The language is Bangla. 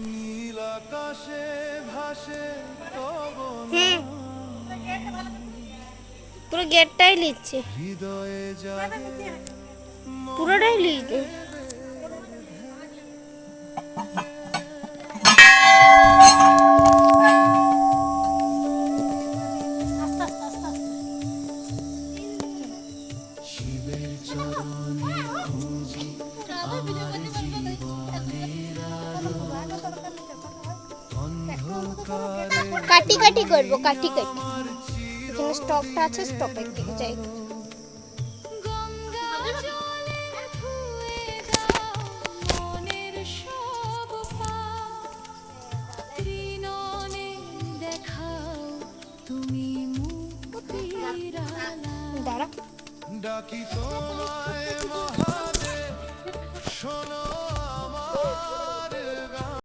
নীল আকাশে ভাসে তব পুরো গেটটাই লিখছি, হৃদয়ে জাগে পুরোটাই লিখছি। শিবের চরণে খুঁজি আমার জীবনের আলো অন্ধকারে কাটি কাটি করবো, কাটি কাটি। এখানে স্টপটা আছে, স্টপের দিকে যাই। দাঁড়া, ডাকি তোমায়